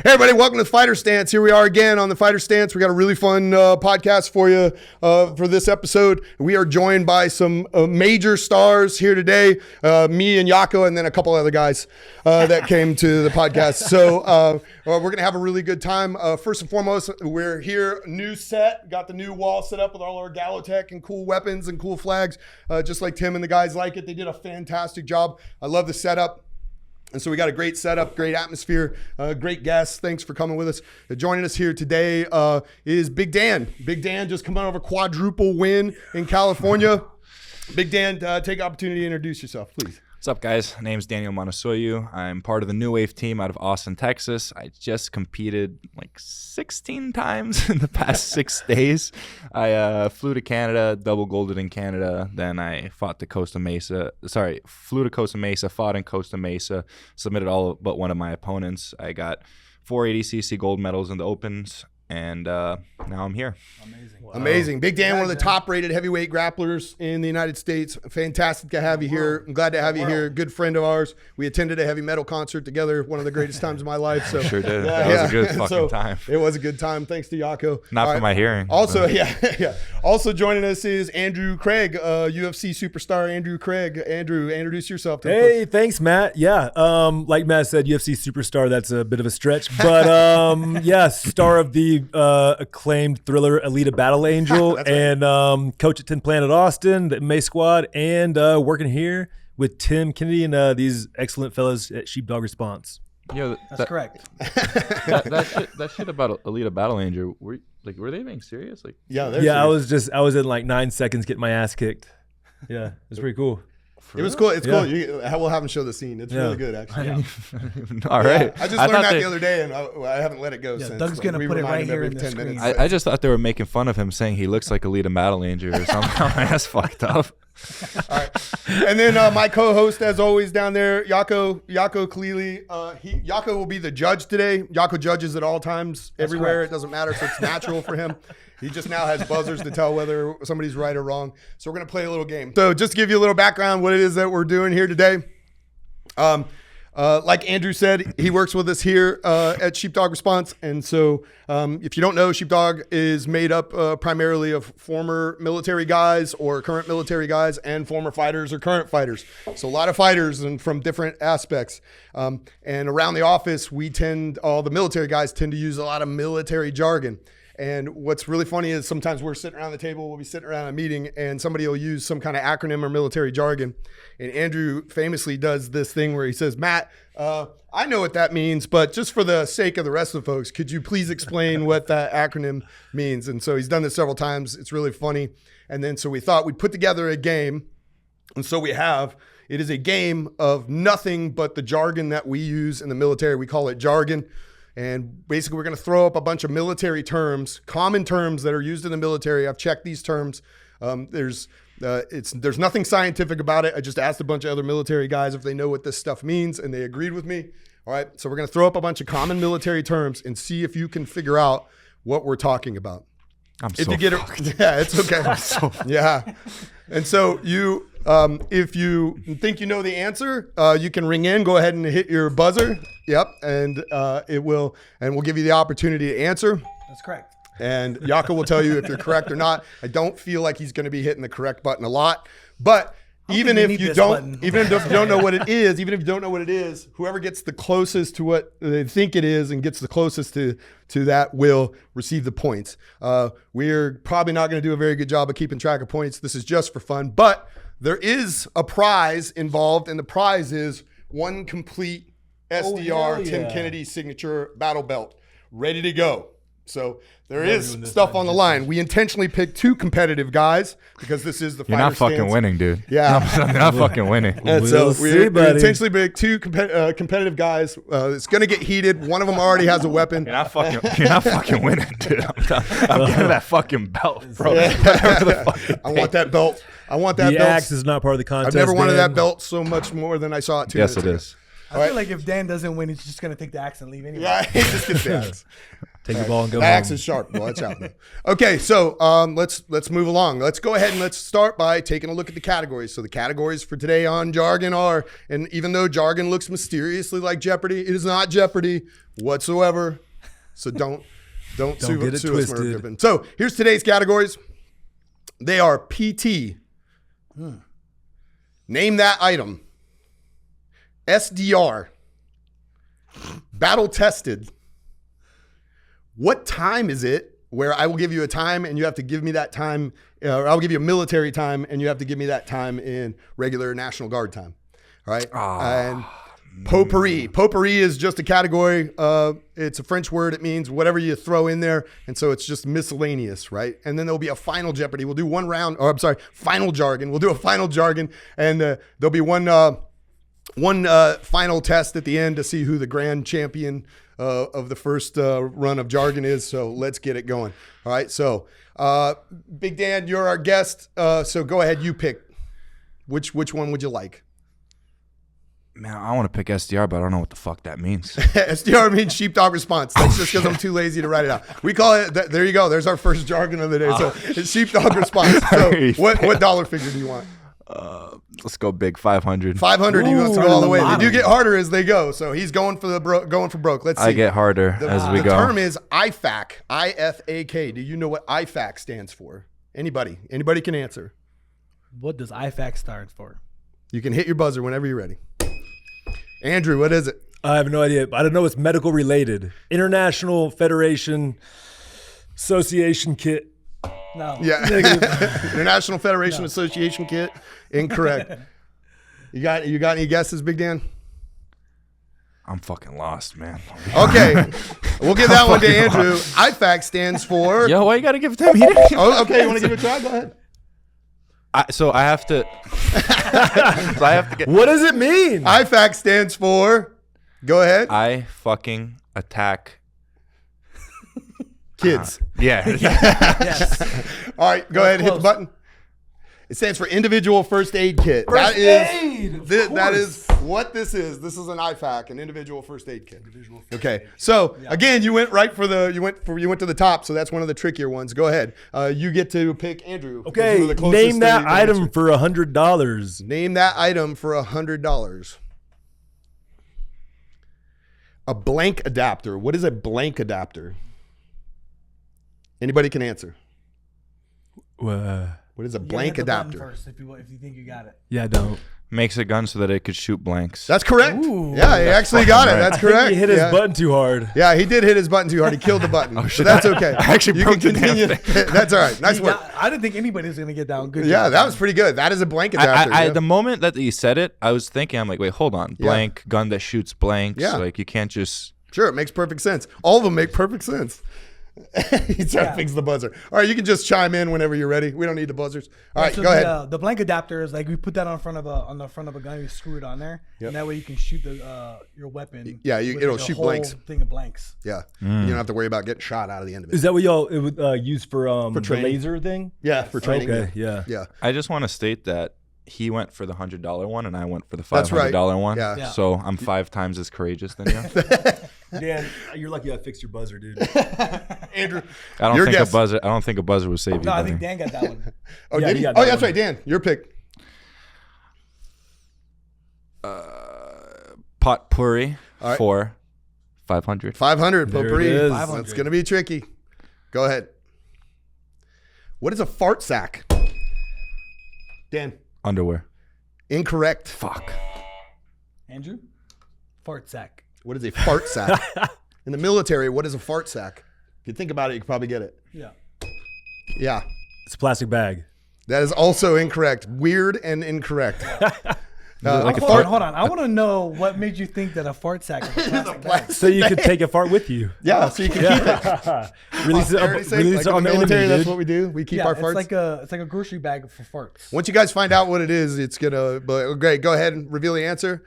Hey, everybody, welcome to Fighter Stance. Here we are again on the Fighter Stance. We got a really fun podcast for you for this episode. We are joined by some major stars here today, me and Yako, and then a couple other guys that came to the podcast. So we're going to have a really good time. First and foremost, we're here, new set, got the new wall set up with all our Galotech and cool weapons and cool flags, just like Tim and the guys like it. They did a fantastic job. I love the setup. And so we got a great setup, great atmosphere, great guests. Thanks for coming with us. Joining us here today is Big Dan. Big Dan just coming out of a quadruple win in California. Big Dan, take opportunity to introduce yourself, please. What's up, guys? My name's Daniel Manasoiu. I'm part of the New Wave team out of Austin, Texas. I just competed like 16 times in the past 6 days. I flew to Canada, double golded in Canada. Then I flew to Costa Mesa, fought in Costa Mesa, submitted all but one of my opponents. I got 480cc gold medals in the opens. And now I'm here. Amazing. Wow. Amazing. Big Dan, one of the top-rated heavyweight grapplers in the United States. Fantastic to have you here. I'm glad to have you here. Good friend of ours. We attended a heavy metal concert together, one of the greatest times of my life. So sure did. That was a good fucking time. It was a good time. Thanks to Yako. Not for my hearing. Also, yeah. Also joining us is Andrew Craig, UFC superstar Andrew Craig. Andrew, introduce yourself. Hey, thanks, Matt. Yeah, like Matt said, UFC superstar, that's a bit of a stretch. But yeah, star of the acclaimed thriller Alita Battle Angel, and coach at 10 Planet Austin, the MMA squad, and working here with Tim Kennedy and these excellent fellas at Sheepdog Response. Yeah, that's correct. that shit about Alita Battle Angel, were they being serious? Like, yeah, serious. I was in like 9 seconds getting my ass kicked. Yeah, it's pretty cool. It was cool. It's cool. We'll have him show the scene. It's really good, actually. All right. I just learned that the other day, and I haven't let it go since. Doug's going to put it right here in the 10 screen. minutes. I just thought they were making fun of him saying he looks like Alita Battle Angel or something. That's fucked up. All right. And then my co-host, as always, down there, Yako Kalili. Yako will be the judge today. Yako judges at all times, everywhere. It doesn't matter, so it's natural for him. He just now has buzzers to tell whether somebody's right or wrong. So we're going to play a little game. So just to give you a little background, what it is that we're doing here today. Like Andrew said, he works with us here at Sheepdog Response. And so if you don't know, Sheepdog is made up primarily of former military guys or current military guys and former fighters or current fighters. So a lot of fighters and from different aspects. And around the office, all the military guys tend to use a lot of military jargon. And what's really funny is sometimes we're sitting around the table, we'll be sitting around a meeting, and somebody will use some kind of acronym or military jargon. And Andrew famously does this thing where he says, Matt, I know what that means, but just for the sake of the rest of the folks, could you please explain what that acronym means? And so he's done this several times. It's really funny. And then so we thought we'd put together a game. And so we have. It is a game of nothing but the jargon that we use in the military. We call it jargon. And basically, we're going to throw up a bunch of military terms, common terms that are used in the military. I've checked these terms. There's nothing scientific about it. I just asked a bunch of other military guys if they know what this stuff means, and they agreed with me. All right, so we're going to throw up a bunch of common military terms and see if you can figure out what we're talking about. Fucked. Yeah, it's okay. Yeah, and so you, if you think you know the answer, you can ring in. Go ahead and hit your buzzer. Yep, and we'll give you the opportunity to answer. That's correct. And Yako will tell you if you're correct or not. I don't feel like he's going to be hitting the correct button a lot, but even if you don't know what it is, whoever gets the closest to what they think it is and gets the closest to that will receive the points. We're probably not going to do a very good job of keeping track of points. This is just for fun, but there is a prize involved, and the prize is one complete SDR Tim Kennedy signature battle belt ready to go. So there is stuff on the line. We intentionally picked 2 competitive guys because this is the Fighter You're not Stance. fucking winning, dude. Yeah. You're not fucking winning. And so we intentionally picked 2 competitive guys. It's going to get heated. One of them already has a weapon. You're not fucking winning, dude. I'm getting that fucking belt, bro. I want that belt. The axe is not part of the contest. I've never wanted that belt so much more than I saw it 2 Yes, minutes it ago. is. I feel like if Dan doesn't win, he's just going to take the axe and leave anyway. Yeah, he just gets the axe. Take the ball and go That home. axe is sharp. Watch out. Okay, so let's move along. Let's go ahead and let's start by taking a look at the categories. So the categories for today on Jargon are, and even though Jargon looks mysteriously like Jeopardy, it is not Jeopardy whatsoever. So don't sue get it sue us, twisted. Murphy. So here's today's categories. They are PT. Name that item. SDR. Battle tested. What time is it? Where I will give you a time and you have to give me that time, or I'll give you a military time and you have to give me that time in regular National Guard time. All right. And potpourri. Potpourri is just a category. It's a French word. It means whatever you throw in there. And so it's just miscellaneous, right? And then there'll be a final Jeopardy. We'll do one round, or I'm sorry, final jargon. We'll do a final jargon and there'll be one final test at the end to see who the grand champion of the first run of jargon is. So let's get it going. All right. So Big Dan, you're our guest. So go ahead. You pick. Which one would you like? Man, I want to pick SDR, but I don't know what the fuck that means. SDR means Sheepdog Response. That's just because I'm too lazy to write it out. We call it, there you go. There's our first jargon of the day. So it's Sheepdog Response. So what dollar figure do you want? Let's go big, 500. 500. He wants to go all the way. They Ooh. do get harder as they go. So he's going for broke. Let's see. I get harder as we the go. term is IFAK. IFAK. Do you know what IFAK stands for? Anybody? Anybody can answer. What does IFAC stand for? You can hit your buzzer whenever you're ready. Andrew, what is it? I have no idea. I don't know. It's medical related. International Federation Association Kit. No. Yeah. International Federation Association Kit. Incorrect. You got any guesses, Big Dan? I'm fucking lost, man. Okay. We'll give that one to Andrew. IFAK stands for. Yo, why you gotta give it to him? He didn't- Oh, okay. You want to give it a try? Go ahead. So I have to. So I have to get. What does it mean? IFAK stands for. Go ahead. I fucking attack Kids. Yeah. Yes. All right. Go ahead. Hit the close. button. It stands for Individual First Aid Kit. First aid, of That is course. what this is. This is an IFAK, an Individual First Aid Kit. Okay. So again, you went right for the you went to the top. So that's one of the trickier ones. Go ahead. You get to pick Andrew. Okay, Those are the closest name that to the item answer. for $100. Name that item for $100. A blank adapter. What is a blank adapter? Anybody can answer. What is a You gotta blank hit the button adapter? First, if you think you got it. Yeah, I don't. Makes a gun so that it could shoot blanks. That's correct. Ooh. Yeah, he actually got it. right. That's I think correct. he hit his Yeah. button too hard. Yeah, he did hit his button too hard. He killed the button. So shit. that's okay. I actually you broke can the damn continue. That's all right. Nice work. I didn't think anybody was gonna get that one. Good. Yeah, job. that was pretty good. That is a blank adapter. yeah. The moment that you said it, I was thinking, I'm like, wait, hold on. Blank, gun that shoots blanks. Yeah. Like, you can't just. Sure, it makes perfect sense. All of them make perfect sense. He's trying to fix the buzzer. All right, you can just chime in whenever you're ready. We don't need the buzzers. All right, So go ahead. The blank adapter is like we put that on the front of a gun. You screw it on there, and that way you can shoot your weapon. Yeah, with it'll like a shoot whole blanks. Thing of blanks. Yeah, you don't have to worry about getting shot out of the end of it. Is that what y'all use for the training. laser thing? Yeah, for training. Okay, yeah. Yeah. I just want to state that he went for the $100 one and I went for the That's right. $500 one. Yeah. Yeah. So I'm 5 times as courageous than you. Dan, you're lucky I fixed your buzzer, dude. Andrew, I don't your think guess. I don't think a buzzer would save you. No, I buddy. think Dan got that one. Oh, Yeah, did you he? got Oh, that that's one. right, Dan. Your pick. Potpourri All right. for 500. 500. There it Potpourri. is. That's going to be tricky. Go ahead. What is a fart sack? Dan. Underwear. Incorrect. Fuck. Andrew, fart sack. What is a fart sack? In the military, what is a fart sack? If you think about it, you can probably get it. Yeah. Yeah. It's a plastic bag. That is also incorrect. Weird and incorrect. Like a Hold on. I want to know what made you think that a fart sack is a plastic bag. So you could take a fart with you. Yeah, so you can keep it. Release it, Posterity sake, release like it in on the the military, enemy, that's dude. what we do. We keep Yeah, our farts. it's like a grocery bag for farts. Once you guys find out what it is, it's gonna. But great, go ahead and reveal the answer.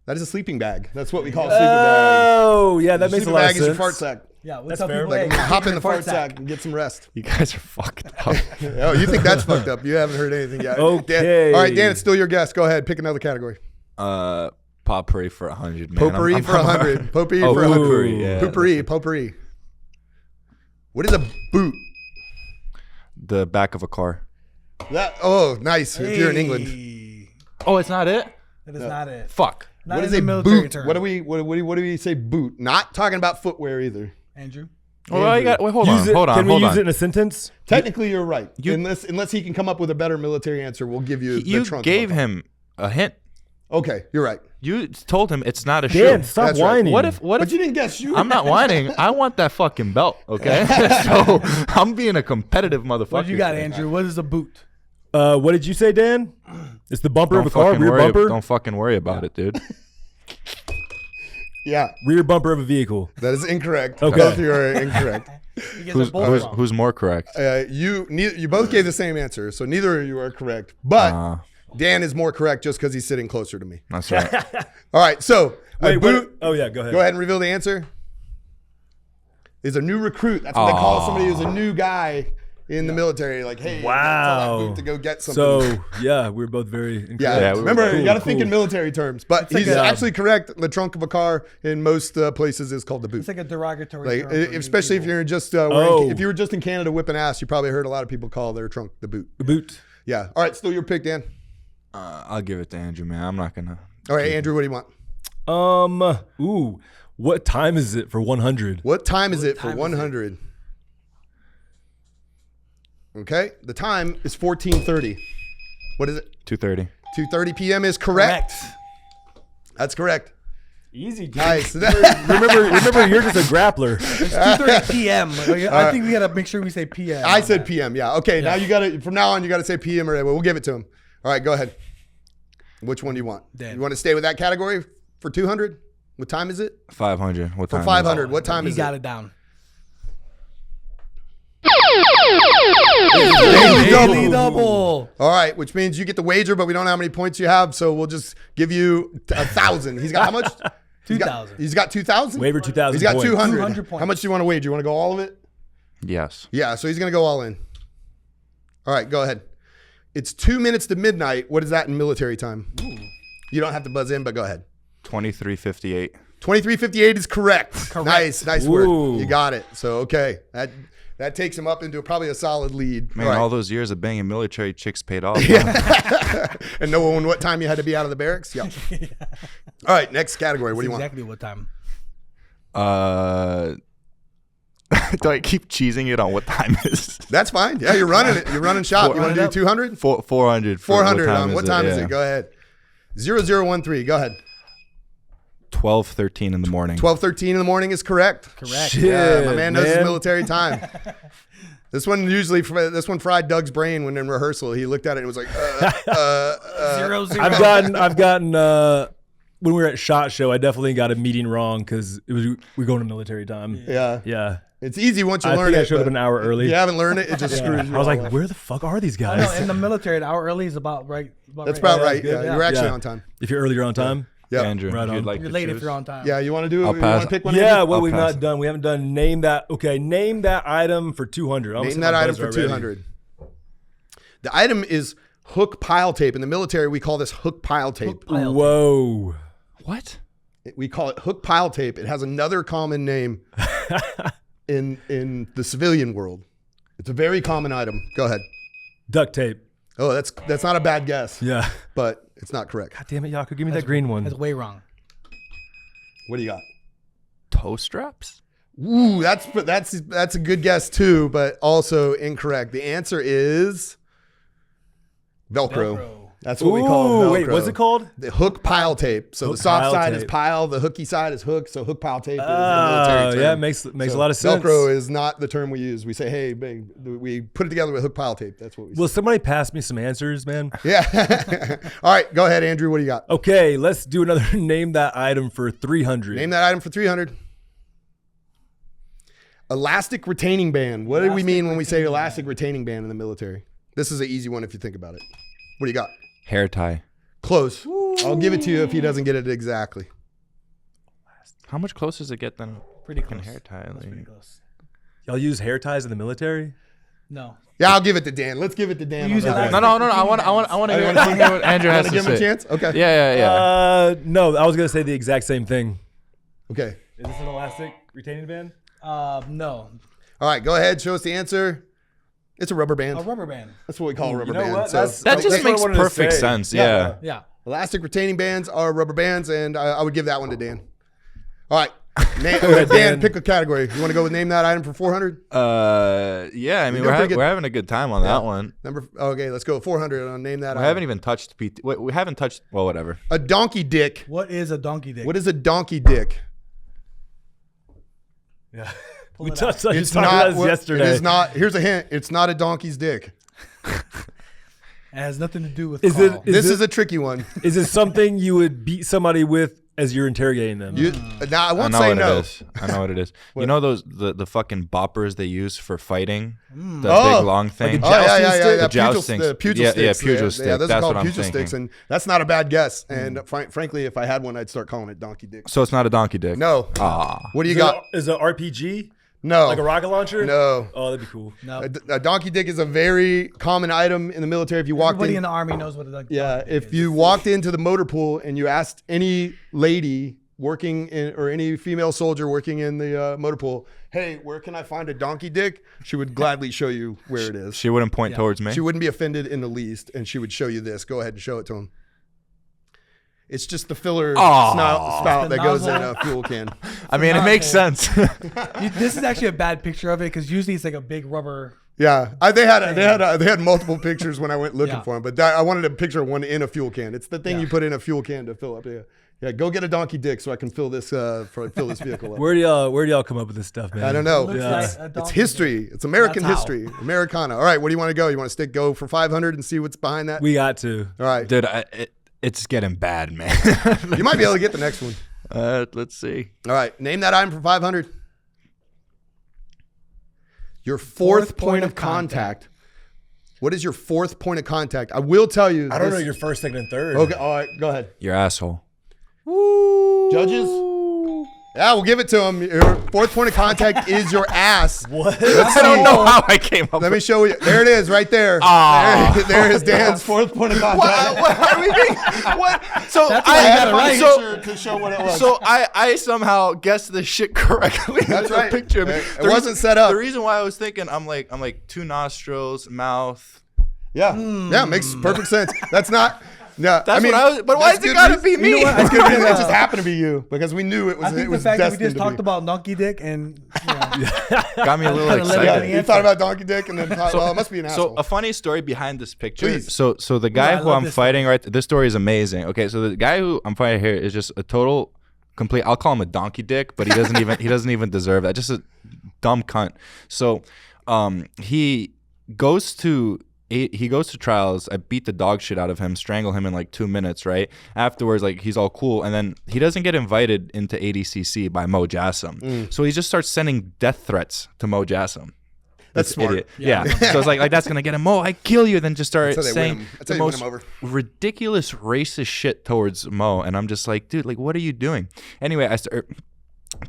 That is a sleeping bag. That's what we call a sleeping bag. Oh, yeah, that makes a Sleeping lot of bag is your sense. fart sack. Yeah, we'll That's tell fair. people, Like, hey, Hop in your the fart sack and get some rest. You guys are fucked up. Oh, you think that's fucked up? You haven't heard anything yet. Okay. Dan, all right, Dan, it's still your guess. Go ahead, pick another category. Potpourri for 100, man. Potpourri for 100. Potpourri Oh, for 100. potpourri, yeah. Potpourri. What is a boot? The back of a car. Oh, nice. If you're in England. Oh, it's not it? That is not it. Fuck. Not What in is the a military boot? term. What do we say boot? Not talking about footwear either. Andrew? Well, hold Use it- on. Can we use it in a sentence? Technically, you're right. Unless he can come up with a better military answer, we'll give you the You trunk. gave him a hint. Okay, you're right. You told him it's not a Dan, shoe. stop That's right. whining. What if But you didn't guess shoe. I'm not whining. I want that fucking belt, okay? So I'm being a competitive motherfucker. What you got, Andrew? What is a boot? What did you say, Dan? It's the bumper Don't of a car, fucking rear worry. bumper, Don't fucking worry about it, dude. Yeah, rear bumper of a vehicle. that is incorrect. Okay. Both of you are incorrect. You guys are both wrong. Who's more correct? You both gave the same answer, so neither of you are correct. But Dan is more correct just because he's sitting closer to me. That's right. All right, so a boot. Oh yeah, go ahead. Go ahead and reveal the answer. Is a new recruit. That's what they call somebody who's a new guy in the military. Like, hey, tell that boot to go get something. So yeah, we're both very incorrect. yeah, we were remember, cool, you got to cool. think in military terms. But he's actually correct. The trunk of a car in most places is called the boot. It's like a derogatory term. for Especially if people. you're just if you were just in Canada whipping ass, you probably heard a lot of people call their trunk the boot. The boot. Yeah. All right, still your pick, Dan. I'll give it to Andrew, man. I'm not gonna. All right, Andrew, what do you want? What time is it for 100? What time is it for 100? Okay, the time is 14:30. What is it? 2:30. 2:30 p.m. is correct. That's correct. Easy, dude. Nice. remember, you're just a grappler. It's 2:30 p.m. I think we gotta make sure we say p.m. I said p.m. Yeah. Okay. Now you got to from now on you got to say p.m. or we'll give it to him. All right, go ahead. Which one do you want? Dan. You want to stay with that category for 200? What time is it? 500. What For time? 500. What time He is got it? it down. Daily Double. All right, which means you get the wager, but we don't know how many points you have, so we'll just give you 1,000. He's got how much? 2,000. He's got 2,000. Waiver 2,000. He's got points. 200. 200 points. How much do you want to wager? You want to go all of it? Yes. Yeah, so he's going to go all in. All right, go ahead. It's 2 minutes to midnight. What is that in military time? You don't have to buzz in, but go ahead. 23:58. 23:58 is correct. Nice work. Ooh. You got it. So, okay. That takes him up into probably a solid lead. Man, All right. all those years of banging military chicks paid off. And knowing what time you had to be out of the barracks? Yeah. All right, next category. What do you want? Exactly what time? Do I keep cheesing it on what time it is? That's fine. Yeah, you're running it. You're running shop. You want to do 200? 400. 400 on what time is it? Go ahead. 0013. Go ahead. 12:13 in the morning. 12:13 in the morning is correct. Correct. Shit, Yeah, my man knows his man. military time. This one fried Doug's brain when in rehearsal. He looked at it and was like, 0, 0. I've gotten when we were at SHOT Show, I definitely got a meeting wrong because we're going to military time. yeah. Yeah. It's easy once you I learn think it. I should have but been an hour early. If you haven't learned it, it just screws you. I was all like, up. where the fuck are these No, guys? in the military, an hour early is about right. That's about right. good. Yeah, you're actually Yeah. on time. If you're early, you're on time. Yeah. Andrew, Right if on. you'd like You're to late choose. if you're on time. Yeah, you want to do it? I'll You pass. want to pick one? Yeah, Andrew? what I'll we've pass not it. done. We haven't done name that. Okay, name that item for 200. Name that item for 200. The item is hook pile tape. In the military, we call this hook pile tape. Whoa. What? We call it hook pile tape. It has another common name in the civilian world. It's a very common item. Go ahead. Duct tape. Oh, that's not a bad guess. Yeah. But it's not correct. God damn it, Yaku. Give me that green one. That's way wrong. What do you got? Toe straps? Ooh, that's a good guess too, but also incorrect. The answer is Velcro. That's what we call Velcro. Wait, what's it called? The hook pile tape. So Hook the soft pile side is tape. pile, the hooky side is hook. So hook pile tape is a Oh, military term. yeah, it makes a lot of sense. Velcro is not the term we use. We say, hey, bang, we put it together with hook pile tape. That's what we say. Will somebody pass me some answers, man? Yeah. All right, go ahead, Andrew. What do you got? Okay, let's do another name that item for 300. Name that item for 300. Elastic retaining band. What do we mean when we say elastic retaining band in the military? This is an easy one if you think about it. What do you got? Hair tie. Close. I'll give it to you if he doesn't get it exactly. How much closer does it get than Pretty a close. hair tie? That's Like- pretty close. Y'all use hair ties in the military? No. Yeah, I'll give it to Dan. Let's give it to Dan. We use on that elastic- one. No. I want to Oh, you hear wanna what Andrew has to give him a say. chance? Okay. Yeah. No, I was going to say the exact same thing. Okay. Is this an elastic retaining band? No. All All right, go ahead. Show us the answer. It's a rubber band. A rubber band. That's what we call a rubber You know band. what? So That just what I makes wanted to perfect say. sense. Yeah. Yeah. elastic retaining bands are rubber bands, and I would give that one to Dan. All right. ahead, Dan, Dan. pick a category. You want to go with name that item for 400? Yeah. I mean, You're doing pretty good. we're having a good time on that one. Okay, let's go with 400 on name that We item. haven't even touched PT. We haven't touched. Well, whatever. A donkey dick. What is a donkey dick? What is a donkey dick? Yeah. Pull We it touched out. on It's talked not. about this yesterday. It is not. Here's a hint. It's not a donkey's dick. It has nothing to do with Is it- Carl. This is a tricky one. Is it something you would beat somebody with as you're interrogating them? Now I I won't know say what no. it is. I know what it is. You know the fucking boppers they use for fighting? The Oh. big long thing? Like a jousting stick? The The jousting pugil stick. sticks. Yeah, pugil stick. Yeah, those That's are called what I'm pugil sticks, thinking. and that's not a bad guess. And frankly, if I had one, I'd start calling it donkey dick. So it's not a donkey dick? No. Ah. What do you Is got? it an RPG? No. Like a rocket launcher? No. Oh, that'd be cool. No. A donkey dick is a very common item in the military. If you walked Everybody in in, the army knows what a donkey dick if is. you walked into the motor pool and you asked any lady working in or any female soldier working in the motor pool, hey, where can I find a donkey dick? She would gladly show you where it is. She wouldn't point towards me? She wouldn't be offended in the least, and she would show you this. Go ahead and show it to him. It's just the filler spout The that goes in nozzle. a fuel can. I mean, it makes sense. This is actually a bad picture of it because usually it's like a big rubber. Yeah, they had multiple pictures when I went looking Yeah. for them, but I wanted a picture of one in a fuel can. It's the thing you put in a fuel can to fill up. Yeah. Go get a donkey dick so I can fill this fill this vehicle up. Where do y'all come up with this stuff, man? I don't know. Looks Yeah. like a It's donkey history. It's American That's how. history. Americana. All right, where do you want to go? You want to go for 500 and see what's behind that? We got to. All right. Dude, it's getting bad, man. You might be able to get the next one. Let's see. All right, name that item for 500. Your fourth point of contact. What is your fourth point of contact? I will tell you. I don't know your first, second, and third. Okay, all right, go ahead. Your asshole. Judges? Yeah, we'll give it to him. Your fourth point of contact is your ass. What? I don't know how I came up Let me with show you. There it is, right there. There is Dan's fourth point of contact. what are we being? What? So That's why I got it right. So, to show what it was. so I somehow guessed this shit correctly. That's There's a right. picture of me. It The wasn't set up. The reason why I was thinking, I'm like two nostrils, mouth. Yeah, yeah, makes perfect sense. That's not. Yeah, That's what I was. But why that's is it good gotta reason- be me? You know what? That's good reason. It just happened to be you because we knew it was. I think it the was fact that we destined just to talked be. about donkey dick and Got me a little Kinda let it Yeah, out. excited. you thought about donkey dick and then thought, well, it must be an So asshole. a funny story behind this picture. Please. So the guy I who love I'm this fighting this story is amazing. Okay, so the guy who I'm fighting here is just a total complete. I'll call him a donkey dick, but he doesn't even deserve that. Just a dumb cunt. So, he goes to trials. I beat the dog shit out of him, strangle him in like 2 minutes, right? Afterwards, like he's all cool. And then he doesn't get invited into ADCC by Mo Jassim. So he just starts sending death threats to Mo Jassim. That's This smart. idiot. Yeah. So it's like that's going to get him. Mo, I kill you. Then just start That's how they win saying him. That's the how you win most him over. ridiculous racist shit towards Mo. And I'm just like, dude, like, what are you doing? Anyway, I start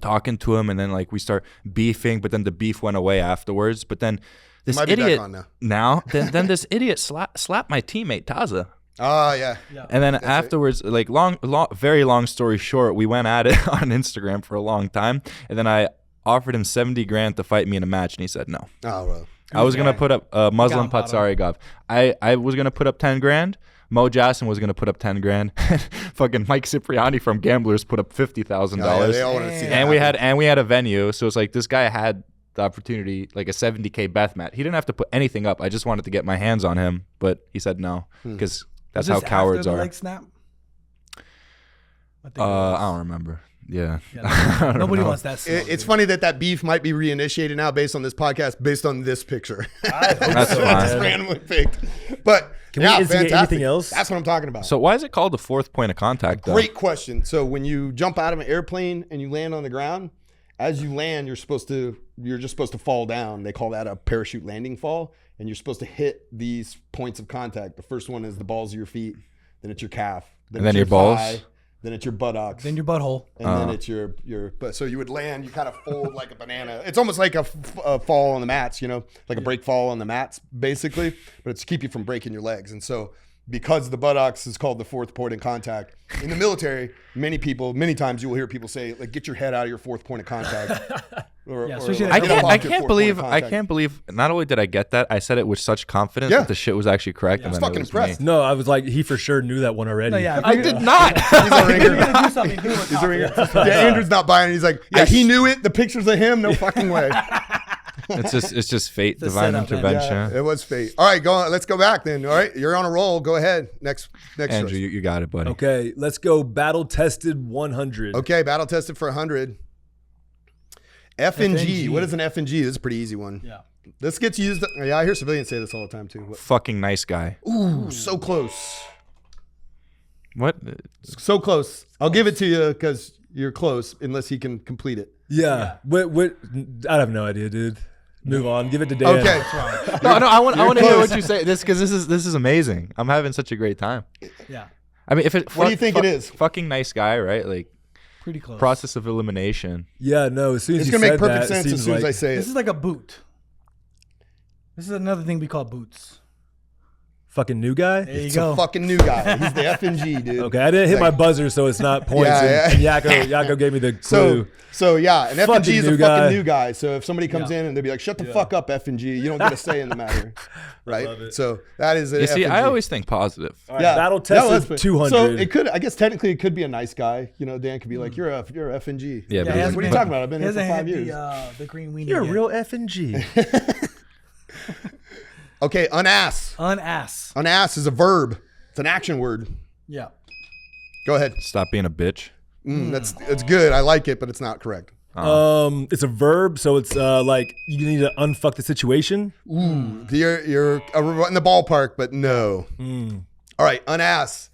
talking to him and then like we start beefing, but then the beef went away afterwards. But then this Might be back idiot on then this idiot slapped my teammate Taza. Oh yeah. And then afterwards, like very long story short, we went at it on Instagram for a long time. And then I offered him 70 grand to fight me in a match, and he said no. Oh well. I was gonna put up Muslim Got him. Patsarigov. I was gonna put up 10 grand. Mo Jassin was gonna put up 10 grand. Fucking Mike Cipriani from Gamblers put up $50,000. Oh, yeah, they all wanted to see that and we happen. had a venue, so it's like this guy had the opportunity, like a 70K Beth mat. He didn't have to put anything up. I just wanted to get my hands on him, but he said no because that's Was how this cowards after the are. leg snap? I think it I was. don't remember. Yeah. Yeah, I don't nobody know. wants that. smoke, It's dude. funny that beef might be reinitiated now based on this podcast, based on this picture. That's It's fine. randomly picked. But Can we instigate anything else? That's what I'm talking about. So why is it called the fourth point of contact? Though? Great question. So when you jump out of an airplane and you land on the ground, as you land, you're just supposed to fall down. They call that a parachute landing fall, and you're supposed to hit these points of contact. The first one is the balls of your feet, then it's your calf, And then it's your balls? thigh, then it's your buttocks, Then your butthole. and then it's your. But so you would land, you kind of fold like a banana. It's almost like a fall on the mats, like a break fall on the mats, basically. But it's to keep you from breaking your legs. And so because the buttocks is called the fourth point of contact. In the military, many times you will hear people say, like, get your head out of your fourth point of contact. I can't believe not only did I get that, I said it with such confidence that the shit was actually correct. I was fucking impressed. No, I was like, he for sure knew that one already. No, yeah, I did not. He's a ringer. do something. Do it. He's a ringer. Yeah, Andrew's not buying it. He's like, yeah, he knew it. The pictures of him, no fucking way. It's just fate, The divine setup, man. intervention. Yeah, it was fate. All right, go on. Let's go back then. All right, you're on a roll. Go ahead. Next Andrew, choice. you got it, buddy. Okay, let's go battle tested 100. Okay, battle tested for 100. F and G. What is an F and G? This is a pretty easy one. Yeah. This gets used. Yeah, I hear civilians say this all the time too. Fucking nice guy. Ooh, so close. What? So close. I'll give it to you because you're close, unless he can complete it. Yeah. What? I have no idea, dude. Move on. Give it to Dan. Okay. No, I want to hear what you say. This is amazing. I'm having such a great time. Yeah. I mean, if it. What do you think it is? Fucking nice guy, right? Like Pretty close. process of elimination. Yeah, no, as soon as It's you gonna said make perfect that, sense it as seems soon as like- I say This it. is like a boot. This is another thing we call boots. Fucking new guy? There you It's go. a fucking new guy. He's the F and G, dude. Okay, I didn't hit my buzzer, so it's not points. Yeah, and Yako gave me the clue. So yeah, an F and G is a Fucking new fucking guy. new guy. So if somebody comes in and they'll be like, "Shut the fuck up, F and G," you don't get a say in the matter, right? love it. So that is. You see, I always think positive. All right, battle tested 200. So it could. I guess technically it could be a nice guy. You know, Dan could be like, "You're a F and G." Yeah, Yeah, but he he's hasn't What are you been- talking about? I've been he here for hasn't 5 had years. the green weenie You're a yet. real F and G. Okay, unass. Unass. Unass is a verb. It's an action word. Yeah. Go ahead. Stop being a bitch. It's good. I like it, but it's not correct. It's a verb, so it's like you need to unfuck the situation. You're in the ballpark, but no. All right, unass.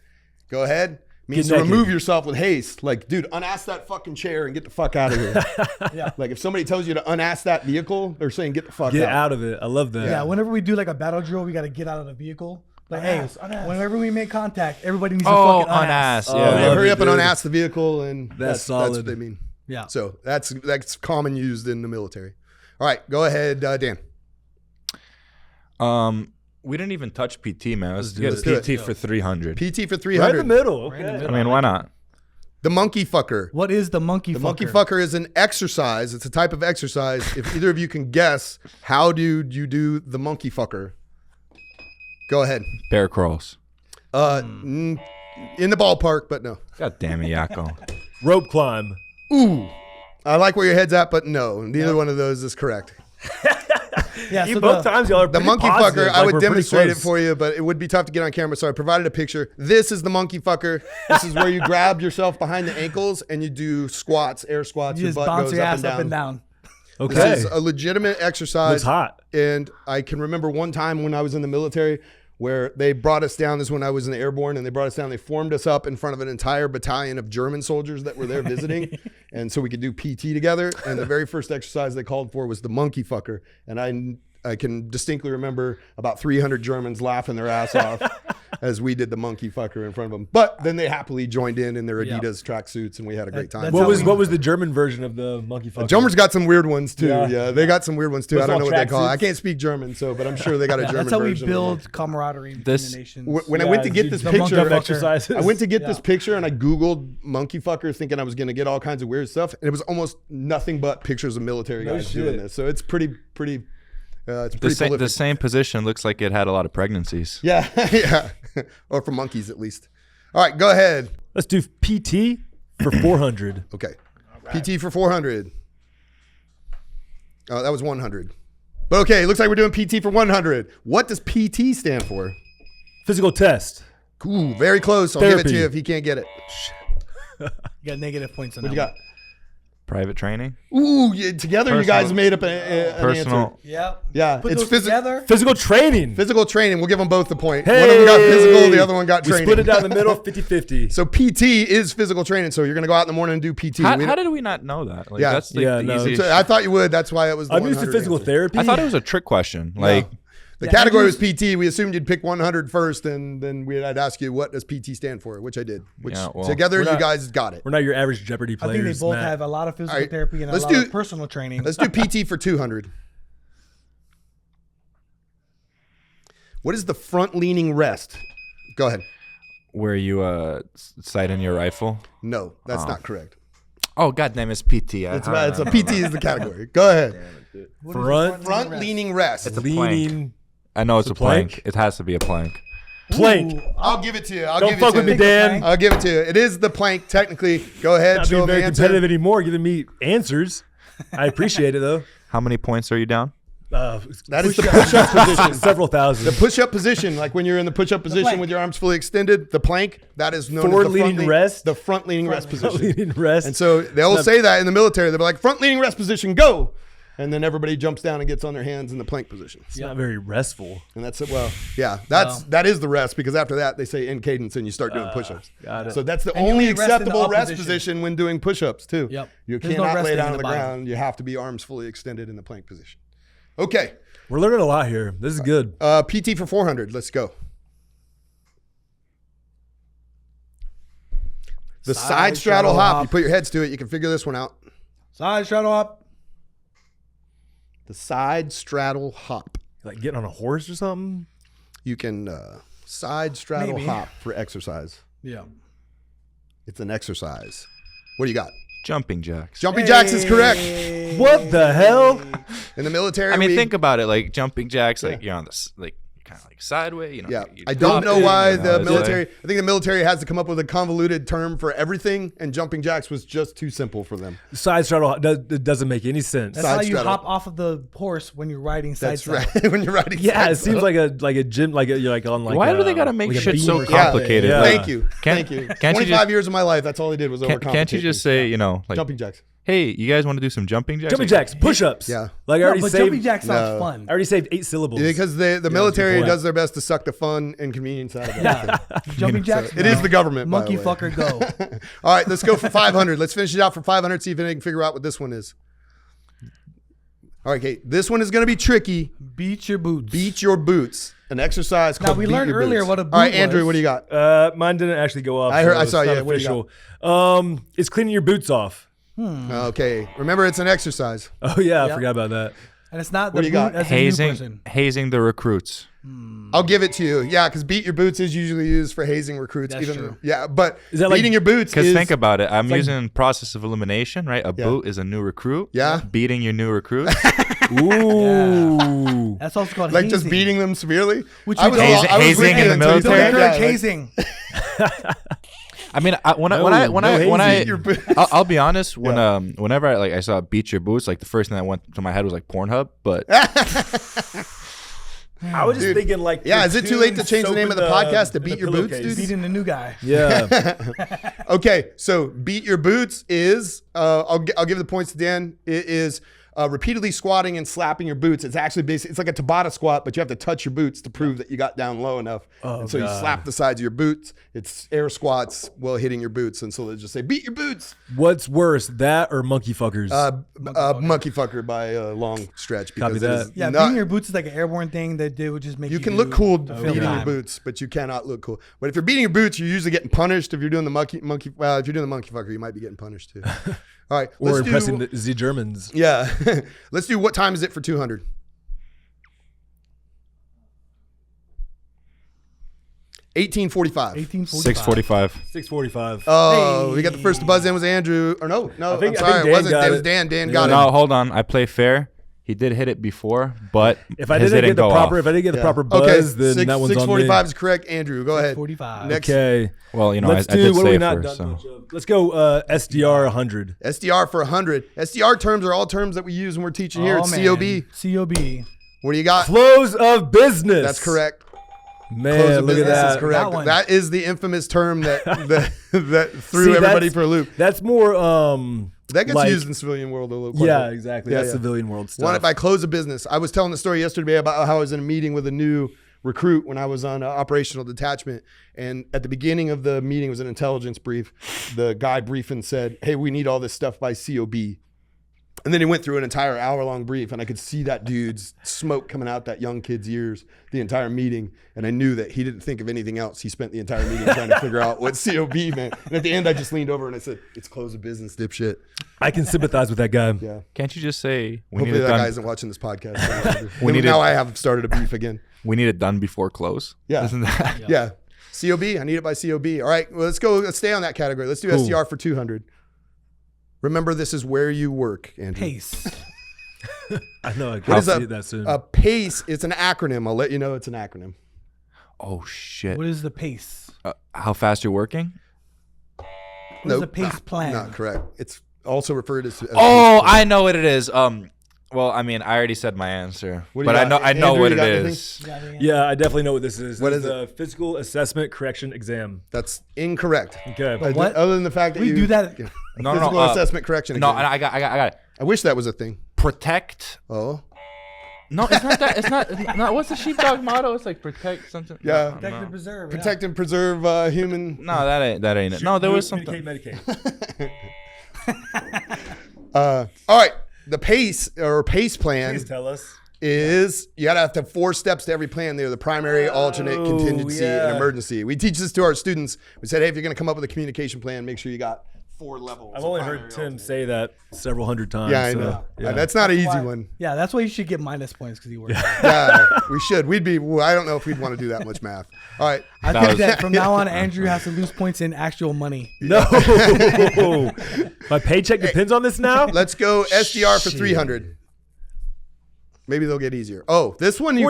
Go ahead. Means Get to naked. remove yourself with haste. Like, dude, unass that fucking chair and get the fuck out of here. Yeah. Like, if somebody tells you to unass that vehicle, they're saying get the fuck Get out. out of it. I love that. Yeah. Whenever we do like a battle drill, we got to get out of the vehicle. Like, hey, whenever we make contact, everybody needs to Oh, fucking unass. unass. Oh, Yeah. I Yeah, love hurry it, up and dude. unass the vehicle, and that's what solid. they mean. Yeah. So that's common used in the military. All right, go ahead, Dan. We didn't even touch PT, man. Let's do get it. a PT for 300. PT for Right 300. in the middle. Right in the Okay. middle. I mean, why not? The monkey fucker. What is the monkey The fucker? monkey fucker is an exercise. It's a type of exercise. If either of you can guess, how do you do the monkey fucker? Go ahead. Bear crawls. In the ballpark, but no. God damn it, Yako. Rope climb. Ooh, I like where your head's at, but no. Neither one of those is correct. Yeah. You So both the, times y'all are The pretty monkey positive. fucker, Like, I would we're pretty demonstrate it close. for you, but it would be tough to get on camera. So I provided a picture. This is the monkey fucker. This is where you grab yourself behind the ankles and you do squats, air squats. you Your just butt bounce goes your up ass and up and down. down. Okay. This is a legitimate exercise. Looks hot. And I can remember one time when I was in the military where they brought us down. This is when I was in the airborne, and they brought us down. They formed us up in front of an entire battalion of German soldiers that were there visiting. And so we could do PT together. And the very first exercise they called for was the monkey fucker. And I can distinctly remember about 300 Germans laughing their ass off as we did the monkey fucker in front of them. But then they happily joined in their Yeah. Adidas tracksuits, and we had a great time. that's What how was we- what was the German version of the monkey fucker? Germans got some weird ones too. Yeah. Yeah, they got some weird ones too. Those I don't know all what they call it. tracksuits? I can't speak German, but I'm sure they got a German That's how we version of it. build camaraderie between This- the nations. When I went to get this the monkey picture, fucker. exercises. I went to get this Yeah. picture and I Googled monkey fucker thinking I was going to get all kinds of weird stuff. And it was almost nothing but pictures of military No guys shit. doing this. So it's pretty it's The pretty same, prolific. the same position looks like it had a lot of pregnancies. Yeah, yeah. Or for monkeys at least. All right, go ahead. Let's do PT for 400. Okay. PT for 400. Oh, that was 100. But okay, looks like we're doing PT for 100. What does PT stand for? Physical test. Ooh, very close. I'll give it to Therapy. you if he can't get it. You got negative points on What that. you got? Private training. Ooh, together you guys made up an answer. Personal. Yep. Yeah, Put it's those together. Physical training. physical training. We'll give them both the point. Hey, One of them got physical, the other one got we training. split it down the middle, 50-50. So PT is physical training. So you're going to go out in the morning and do PT. How, We how don't- did we not know that? Like, Yeah. that's like Yeah, the no. easiest. So I thought you would. That's why it was the I'm used to 100 physical answer. therapy. I thought it was a trick question. Like, The Yeah, category was Andrew's- PT. We assumed you'd pick 100 first, and then I'd ask you, what does PT stand for? Which I did. Which Yeah, well, together we're you not- guys got it. We're not your average Jeopardy I players. think they both Matt. have a lot of physical All right, therapy and a let's lot do- of personal training. Let's do PT for 200. What is the front leaning rest? Go ahead. Where you sight in your rifle. No, that's not correct. Oh, goddamn, it's PT. It's a PT is the category. Go ahead. Front leaning rest. It's a leaning. plank. I know it's a plank. It has to be a plank. Plank. Ooh, I'll give it to you. Don't fuck with me, Dan. I'll give it to you. It is the plank, technically. Go ahead. Not Show being the very answer. competitive anymore, giving me answers. I appreciate it though. How many points are you down? That is the push-up position. Several thousand. The push-up position, like when you're in the push-up position plank. with your arms fully extended, the plank, that is known Forward as the front leaning rest? The front leaning rest position. leaning rest. And so they'll say that in the military. They'll be like, front leaning rest position, go. And then everybody jumps down and gets on their hands in the plank position. It's not very restful. And that's it. Well, yeah, that is the rest, because after that they say in cadence and you start doing push-ups. Got it. So that's the And you only only rest in the acceptable up rest position. position when doing push-ups too. Yep. You There's no cannot lay resting down in on the the bottom. ground. You have to be arms fully extended in the plank position. Okay. We're learning a lot here. This is good. PT for 400. Let's go. The side straddle hop. You put your heads to it. You can figure this one out. Side straddle hop. The side straddle hop. Like getting on a horse or something. You can side straddle Maybe. hop for exercise. Yeah. It's an exercise. What do you got? Jumping jacks. Jumping jacks is correct. What the hell? In the military, I mean, we- think about it. Like jumping jacks, like you're on this, like kind of like sideways. You know. Yeah, you I don't know drop it, why you know, the it's military. like- I think the military has to come up with a convoluted term for everything, and jumping jacks was just too simple for them. Side straddle it doesn't make any sense. That's Side how you straddle. hop off of the horse when you're riding side That's saddle. right. When you're riding, Yeah, side it seems saddle. like a gym, like you're like on like. Why do they gotta make like a shit beam so or something. complicated? Yeah. Thank you. Can't- Thank you. can't you 25 just- years of my life, that's all they did was overcomplicate. Can't you just say, you know, like, jumping jacks? hey, you guys want to do some jumping jacks? Jumping Like, jacks, push-ups. Yeah. Like I No, already but saved. jumping jack sounds No. fun. I already saved 8 syllables. Because the military point. does their best to suck the fun and convenience out of it. Yeah. Jumping jacks. It is the government. by Monkey the way. fucker go. All right, let's go for 500. Let's finish it out for 500. See if anyone can figure out what this one is. All right, Kate. This one is going to be tricky. Beat your boots. Beat your boots. An exercise called Now, we beat learned your earlier boots. what a All right, boot Andrew, was. what do you got? Mine didn't actually go off. I heard- I it's saw not you. What do you official. It's cleaning your boots off. Okay. Remember, it's an exercise. Oh yeah, I Yep. forgot about that. And it's not What the do you boot got? as a new hazing, person. hazing the recruits. I'll give it to you. Yeah, because beat your boots is usually used for hazing recruits. That's true. Yeah, but Is that like- beating your boots Because is... think about it. I'm like- using process of elimination, right? A Yeah. boot is a new recruit. Yeah. Beating your new recruit. Ooh. That's also called like hazing. just beating them severely. Which I we was, don't- all, I was hazing with in you the until you Don't said military? that, encourage like- hazing. I mean, when No hazing. Your boots. I'll be honest. Whenever I saw beat your boots, like the first thing that went to my head was like Pornhub. But I was just Dude. thinking like. Yeah, is it too late to platoon change the soap name in of the podcast to in Beat the Your Boots, pillowcase. dude? Beating the new guy. Yeah. Okay, so beat your boots is I'll give the points to Dan. It is repeatedly squatting and slapping your boots. It's actually it's like a Tabata squat, but you have to touch your boots to prove that you got down low enough. Oh, and so you God. slap the sides of your boots. It's air squats while hitting your boots, and so they just say beat your boots. What's worse, that or monkey fuckers? Monkey fucker by a long stretch. Copy Because it that. is Yeah, not- beating your boots is like an airborne thing that they would just make you. You can look cool to fill beating your time. boots, but you cannot look cool. But if you're beating your boots, you're usually getting punished. If you're doing the monkey, well, if you're doing the monkey fucker, you might be getting punished too. All right, or let's impressing do. the Germans. Yeah, let's do. What time is it for 200? 18:45. 1845. 6:45. 6:45. Oh, we got the first to buzz in was Andrew. Or no, I think I'm sorry, Dan it wasn't. got It was it. Dan. Dan got No, it. hold on. I play fair. He did hit it before, but If I his didn't get the go proper, off. if I didn't get the Yeah. proper buzz, Okay, then that one's on me. 6:45 is correct. Andrew, go ahead. 45. Next. Okay. Well, you know, Let's I do did what are we say not first. done So. much of. Let's go SDR 100. SDR for 100. SDR terms are all terms that we use when we're teaching here Oh, at man. COB. COB. What do you got? Close of business. That's correct. Man, Close of look at business that. is correct. That one. That is the infamous term that that threw See, everybody that's- for a loop. That's more That gets like- used in civilian world a little. quite a Yeah, bit. exactly. Yeah, That's yeah. civilian world stuff. Won it by close of business. I was telling the story yesterday about how I was in a meeting with a new recruit when I was on operational detachment. And at the beginning of the meeting, it was an intelligence brief. The guy briefing said, "Hey, we need all this stuff by COB." And then he went through an entire hour-long brief, and I could see that dude's smoke coming out that young kid's ears the entire meeting. And I knew that he didn't think of anything else. He spent the entire meeting trying to figure out what COB meant. And at the end, I just leaned over and I said, "It's close of business, dipshit." I can sympathize with that guy. Yeah. Can't you just say we need Hopefully it that guy done? isn't watching this podcast. We need now it- I have started a beef again. We need it done before close. Yeah. Isn't that? Yeah. COB. I need it by COB. All right. Well, let's stay on that category. Let's do SDR for 200. Remember, this is where you work, Andrew. Pace. I know. What I'll is see that soon. a PACE? It's an acronym. I'll let you know it's an acronym. Oh shit. What is the pace? How fast you're working? What is a pace plan? Not correct. It's also referred as Oh, I know what it is. Well, I mean, I already said my answer, What do you but got? I know Andrew, what you it got anything? is. Yeah, I definitely know what this is. What This is a physical assessment correction exam. That's incorrect. Okay. What? Other than the fact that We you do that. No, physical assessment correction. No, exam. I got it. I wish that was a thing. Protect. Oh, No, it's not that. It's not. What's the sheepdog motto? It's like protect something. Yeah. Protect and preserve. yeah. protect and preserve human. No, that ain't it. No, there was something. Medicate. All right. The PACE or PACE plan Please tell us. is you gotta have to have 4 steps to every plan. They're the primary, alternate, contingency, yeah. and emergency. We teach this to our students. We said, hey, if you're gonna come up with a communication plan, make sure you got 4 levels. I've of only primary, heard Tim alternate. say that several hundred times. Yeah, I so, know. yeah. That's not an easy Why- one. Yeah, that's why you should get minus points because you work. Yeah, we should. We'd be. Well, I don't know if we'd want to do that much math. All right. I That think was- that from now on, Andrew has to lose points in actual money. No. My paycheck depends on this now? Let's go SDR for 300. Maybe they'll get easier. Oh, this one you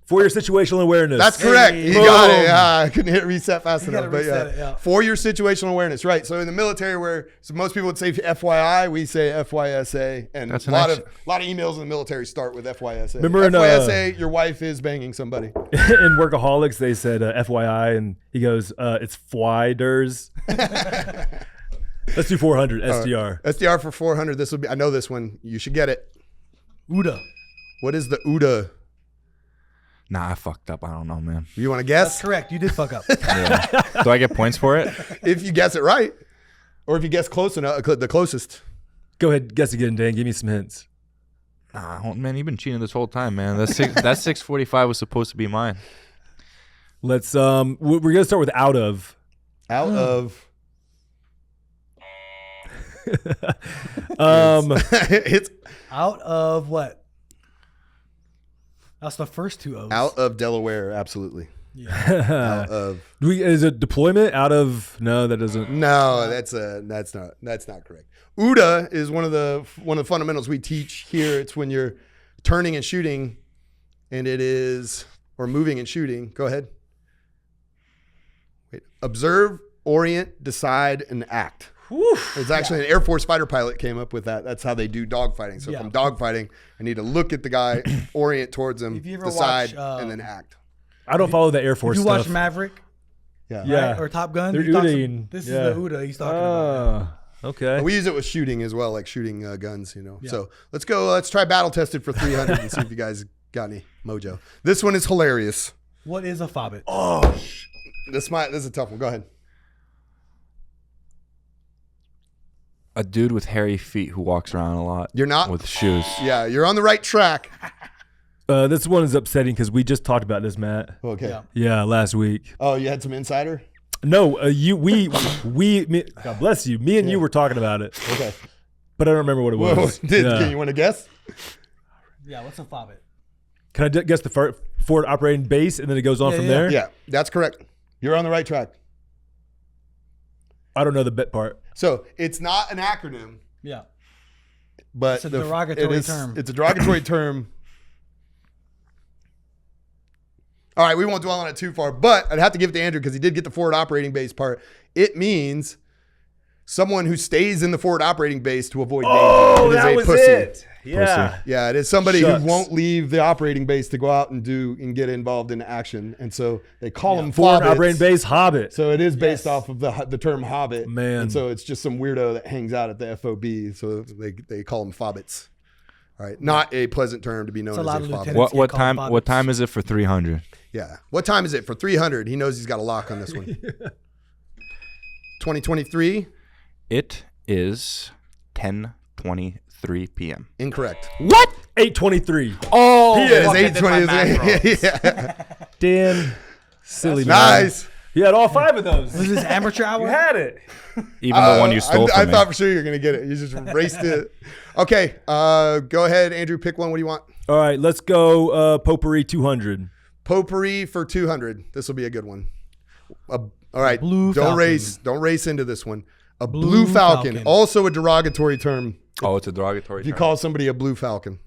For your situational awareness. That's correct. Hey. You got it. Boom. Yeah, I couldn't hit reset fast You enough. gotta But yeah. reset it, yeah. For your situational awareness, right? So in the military, where most people would say FYI, we say FYSA, and That's a an lot action- of emails in the military start with FYSA. Remember in, FYSA, your wife is banging somebody. In Workaholics, they said FYI, and he goes, it's FYDers. Let's do 400 SDR. SDR for 400. This will be. I know this one. You should get it. UDA. What is the UDA? Nah, I fucked up. I don't know, man. You want to That's guess? correct. You did fuck up. Yeah. Do I get points for it? If you guess it right, or if you guess close enough, the closest. Go ahead, guess again, Dan. Give me some hints. Nah, man, you've been cheating this whole time, man. That 645 was supposed to be mine. Let's we're gonna start with out of. Out of. It's Out of what? That's the first 2 O's. out of Delaware. Absolutely. Out of. Is it deployment out of? No, that doesn't. No, that's not correct. UDA is one of the fundamentals we teach here. It's when you're turning and shooting, and it is or moving and shooting. Go ahead. Wait. Observe, orient, decide, and act. It's actually an Air Force fighter pilot came up with that. That's how they do dogfighting. So Yeah. from dogfighting, I need to look at the guy, orient towards him, If you ever decide, watch, and then act. I don't follow the Air Force If you watch stuff. Maverick, Yeah. Yeah. right, or Top Gun, They're he talks- UDAing. this Yeah. is the UDA he's talking about. Okay. But we use it with shooting as well, like shooting guns, you know. So let's go. Let's try battle tested for 300 and see if you guys got any mojo. This one is hilarious. What is a fobbit? This is a tough one. Go ahead. A dude with hairy feet who walks around a lot. You're not. With shoes. Yeah, you're on the right track. This one is upsetting because we just talked about this, Matt. Okay. Yeah. Yeah, last week. Oh, you had some insider. No, God bless you. Me and you were talking about it, Okay. but I don't remember what it Whoa, was. Yeah. Can you want to guess? Yeah, what's a fobbit? Can I guess the forward operating base and then it goes on from there? Yeah, that's correct. You're on the right track. I don't know the bit part. So it's not an acronym, Yeah. but It's a derogatory term. It's a derogatory term. All right, we won't dwell on it too far, but I'd have to give it to Andrew because he did get the forward operating base part. It means someone who stays in the forward operating base to avoid danger. It is a pussy. Yeah. Yeah, it is somebody Shucks. who won't leave the operating base to go out and get involved in action, and so they call them Forward fobbits. operating base hobbit. So it is based Yes. off of the term hobbit, Man. And so it's just some weirdo that hangs out at the FOB. So they call them fobbits. All right, not a pleasant term to be known It's a as lot a of fobbit. lieutenants. What get time? called What fobbits. time is it for 300? Yeah. What time is it for 300? He knows he's got a lock on this one. 2023. It is 10:23 p.m. Incorrect. What? 823. Oh, It is 8:20. Yeah. Dan, silly man. Nice. You had all 5 of those. Was this amateur hour? You had it. Even the one you stole I from me. thought for sure you were going to get it. You just raced it. Okay. Go ahead, Andrew. Pick one. What do you want? All right, let's go potpourri 200. Potpourri for 200. This will be a good one. All right. Blue Don't falcon. race into this one. A blue falcon. Also a derogatory term. Oh, it's a derogatory If you term. call somebody a blue falcon.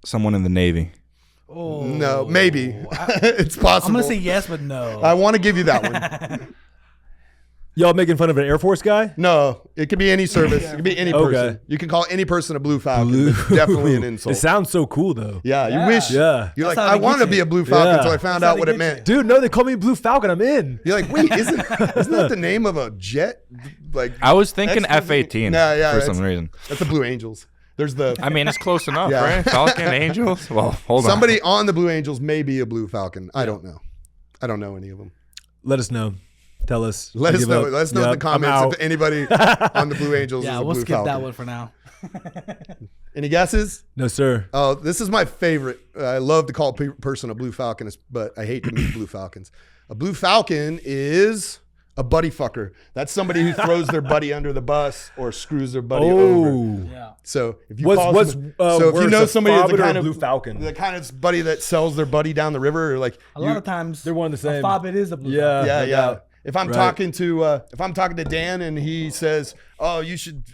Someone in the Navy. Oh, No, maybe. It's possible. I'm gonna say yes, but no. I want to give you that one. Y'all making fun of an Air Force guy? No, it could be any service. It could be any person. Okay. You can call any person a blue falcon. It's definitely an insult. It sounds so cool though. Yeah, you Yeah. wish. Yeah. You're That's like, how I they wanted get to be you. a blue falcon Yeah. until I found That's how out they what it get meant. Dude, no, they call me Blue Falcon. I'm in. You're like, wait, isn't that the name of a jet? Like, I was thinking X-Men? F-18 Yeah, for that's- some reason. That's the Blue Angels. There's the I mean, it's close enough, Yeah. right? Falcon, Angels. Well, hold on. somebody on the Blue Angels may be a blue falcon. I don't know. I don't know any of them. Let us know. Tell us. Let us Give know. up. Let us know in the Yep, I'm comments out. if anybody on the Blue Angels is yeah, a we'll blue skip falcon. that one for now. Any guesses? No, sir. Oh, this is my favorite. I love to call a person a blue falcon, but I hate to meet blue falcons. A blue falcon is a buddy fucker. That's somebody who throws their buddy under the bus or screws their buddy over. Oh. Yeah. So if you What's call what's somebody- so so if you know somebody that's the a kind of Blue Falcon? the kind of buddy that sells their buddy down the river, or like A lot of times they're one and the same. A fob it is a blue Yeah. falcon. yeah, no yeah. doubt. If I'm Right. talking to Dan and he says, "Oh, you should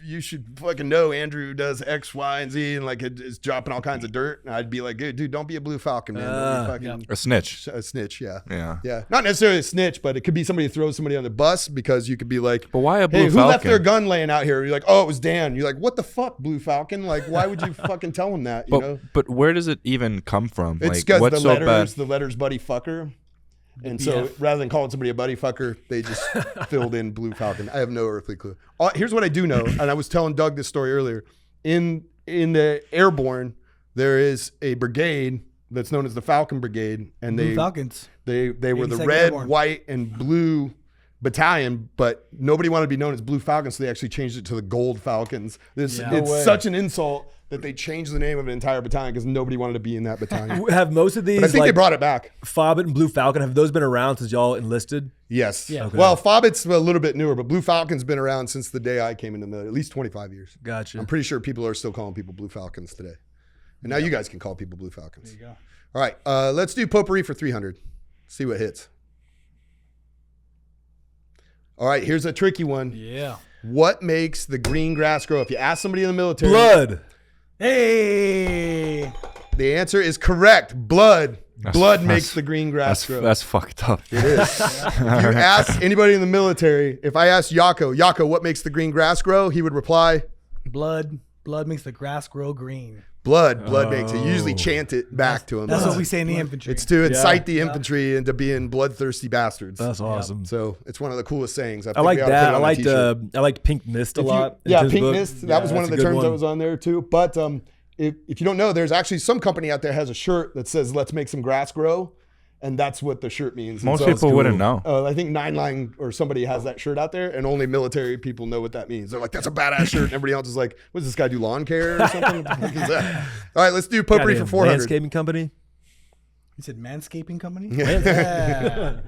fucking know Andrew does X, Y, and Z," and like is dropping all kinds of dirt, and I'd be like, "Dude, don't be a blue falcon, man. Don't be fucking A snitch. a snitch." Yeah, Yeah. yeah. Not necessarily a snitch, but it could be somebody who throws somebody on the bus because you could be like, But why a blue "Hey, who falcon? left their gun laying out here?" You're like, "Oh, it was Dan." You're like, "What the fuck, blue falcon? Like, why would you fucking tell him that?" You know? But where does it even come from? It's Like, because what's so bad? the letters buddy fucker. And so BF. rather than calling somebody a buddy fucker, they just filled in blue falcon. I have no earthly clue. Here's what I do know, and I was telling Doug this story earlier. In the airborne, there is a brigade that's known as the Falcon Brigade, and Blue Falcons. they were the 82nd red, Airborne. white, and blue battalion, but nobody wanted to be known as Blue Falcons, so they actually changed it to the Gold Falcons. It's No way. such an insult that they changed the name of an entire battalion because nobody wanted to be in that battalion. Have most of these But I think like they brought it back. Fobbit and Blue Falcon, have those been around since y'all enlisted? Yes. Yeah. Okay. Well, Fobbit's a little bit newer, but Blue Falcon's been around since the day I came into the military, at least 25 years. Gotcha. I'm pretty sure people are still calling people Blue Falcons today. And now you guys can call people Blue Falcons. There you go. All right. Let's do potpourri for 300. See what hits. All right. Here's a tricky one. Yeah. What makes the green grass grow? If you ask somebody in the military, Blood. Hey. the answer is correct. Blood. Blood makes the green grass grow. That's fucked up. It is. If you ask anybody in the military, if I asked Yako, what makes the green grass grow? He would reply, Blood. Blood makes the grass grow green. blood makes it. You usually chant it back to him. That's what we say in the infantry. It's to incite the infantry into being bloodthirsty bastards. That's awesome. So it's one of the coolest sayings. I think like we ought to put that. it I on a liked t-shirt. I liked Pink Mist a If you- lot. in Yeah, Tim's Pink book. Mist. Yeah, That was one of that's the a good terms that one. was on there too. But if you don't know, there's actually some company out there has a shirt that says "Let's make some grass grow," and that's what the shirt means. And Most so- people wouldn't know. I think Nine Line or somebody has that shirt out there, and only military people know what that means. They're like, "That's a badass shirt," and everybody else is like, "What does this guy do? Lawn care or something?" What the fuck is that? All right, let's do potpourri for Goddamn 400. Landscaping company. You said manscaping company? Yeah. Yeah.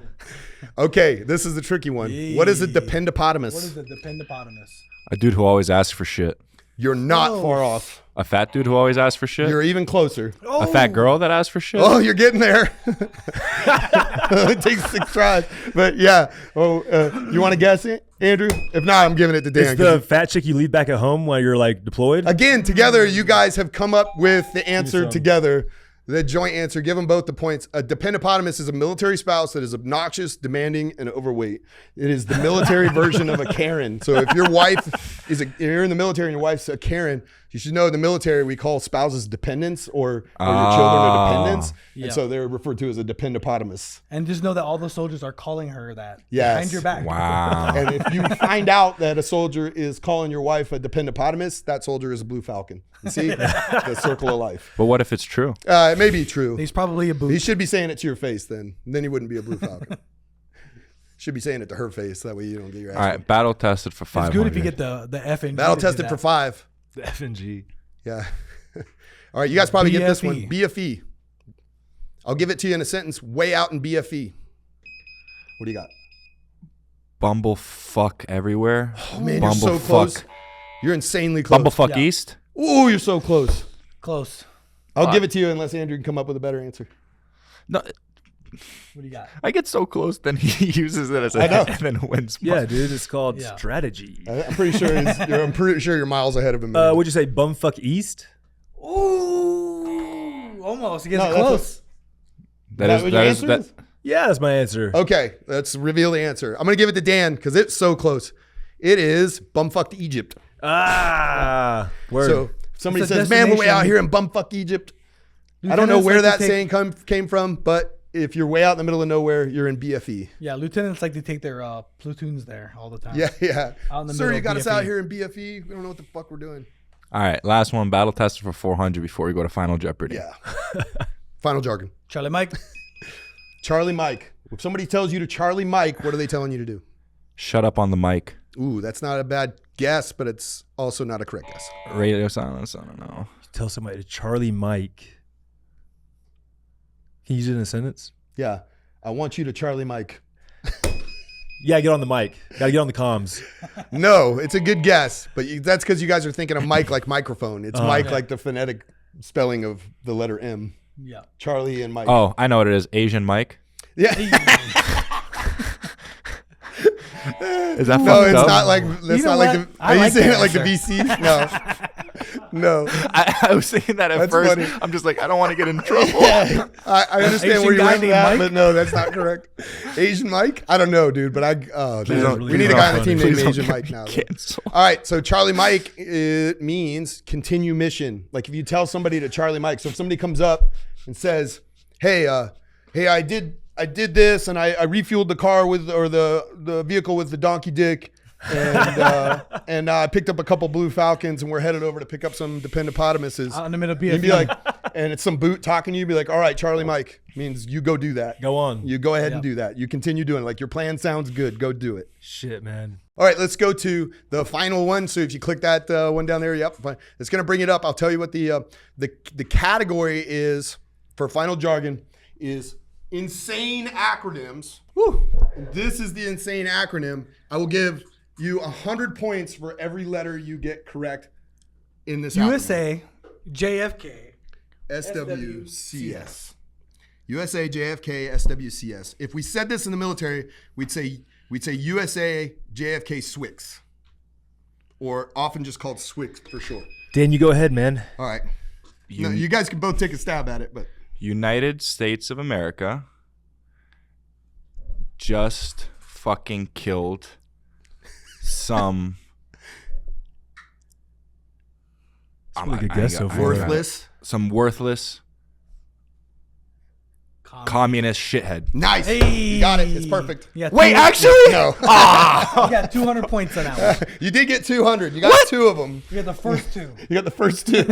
Okay, this is the tricky one. What is a Yee. dependopotamus? What is the dependopotamus? A dude who always asks for shit. You're not Close. far off. A fat dude who always asks for shit. You're even closer. Oh. A fat girl that asks for shit. Oh, you're getting there. It takes 6 tries. But yeah. Oh, you want to guess it, Andrew? If not, I'm giving it to Dan. It's the fat chick you leave back at home while you're like deployed. Again, together, you guys have come up with the answer some. together. The joint answer. Give them both the points. A dependopotamus is a military spouse that is obnoxious, demanding, and overweight. It is the military version of a Karen. So if your wife you're in the military and your wife's a Karen, you should know in the military we call spouses dependents or your children are dependents. Yeah. And so they're referred to as a dependopotamus. And just know that all the soldiers are calling her that. Yes. Behind your back. Wow. And if you find out that a soldier is calling your wife a dependopotamus, that soldier is a blue falcon. You see? The circle of life. But what if it's true? It may be true. He's probably a boot. He should be saying it to your face then. Then he wouldn't be a blue falcon. Should be saying it to her face. That way you don't get your ass All right, whipped. battle tested for 500. It's good if you get the F and G Battle to do tested that. for 5. The F and G. Yeah. All right, you guys probably get this one. BFE. BFE. I'll give it to you in a sentence. Way out in BFE. What do you got? Bumblefuck everywhere. Oh man, you're so close. You're insanely close. Bumblefuck Yeah. East. Ooh, you're so close. Close. I'll give it to you unless Andrew can come up with a better answer. No, What do you got? I get so close, then he uses it as a know. hit and then wins. Yeah, dude, it's called Yeah. strategy. I'm pretty sure you're miles ahead of him. What'd you say, bumfuck East? Ooh, almost. He gets No, that's close. That. Yeah, that's my answer. Okay, let's reveal the answer. I'm gonna give it to Dan because it's so close. It is bumfucked Egypt. Ah, word. So if somebody It's a says, "Man, we're way out destination. here in bumfuck Egypt." I don't know Lieutenants where like that to take- saying came from, but if you're way out in the middle of nowhere, you're in BFE. Yeah, lieutenants like to take their platoons there all the time. Yeah. Out in the Sir, middle you of got us BFE. out here in BFE. We don't know what the fuck we're doing. All right, last one. Battle tester for 400 before we go to Final Jeopardy. Yeah. Final jargon. Charlie Mike. Charlie Mike. If somebody tells you to Charlie Mike, what are they telling you to do? Shut up on the mic. Ooh, that's not a bad guess, but it's also not a correct guess. Radio silence. I don't know. Tell somebody to Charlie Mike. Can you use it in a sentence? Yeah. I want you to Charlie Mike. Yeah, get on the mic. Gotta get on the comms. No, it's a good guess, but that's because you guys are thinking of mic like microphone. It's Mike like the phonetic spelling of the letter M. Yeah. Charlie and Mike. Oh, I know what it is. Asian Mike. Yeah. Is that No, fucked it's up? not like that's You know not like what? the. I Are you like saying that it like the answer. VC? No, no. I was saying that at That's first. funny. I'm just like, I don't want to get in trouble. I understand Asian where you guy went with named that, Mike? but no, that's not correct. Asian Mike? I don't know, dude, but dude, don't- we please need a don't guy on the funny. team named Please don't Asian get Mike me now. though. canceled. All right, so Charlie Mike, it means continue mission. Like if you tell somebody to Charlie Mike, so if somebody comes up and says, "Hey, I did this, and I refueled the car with or the vehicle with the donkey dick, and I picked up a couple blue falcons, and we're headed over to pick up some dependopotamuses." Out in the middle of You'd BFE. be like, and it's some boot talking to you, be like, "All right, Charlie Mike," means you go do that. Go on. You go ahead and do that. You continue doing it. Like your plan sounds good. Go do it. Shit, man. All right, let's go to the final one. So if you click that one down there, yep, fine. It's going to bring it up. I'll tell you what the category is for final jargon is insane acronyms. Woo. This is the insane acronym. I will give you 100 points for every letter you get correct in this acronym. USA, JFK. SWCS. USA, JFK, SWCS. If we said this in the military, we'd say USA, JFK, SWIX. Or often just called SWIX for short. Dan, you go ahead, man. All right. No, you guys can both take a stab at it, but United States of America just fucking killed some. That's a really good guess so far. worthless. Some worthless communist shithead. Nice. Hey. You got it. It's perfect. Yeah, Wait, 200 actually? No. You got 200 points on that one. You did get 200. You got two of them. You got the first two. You got the first two.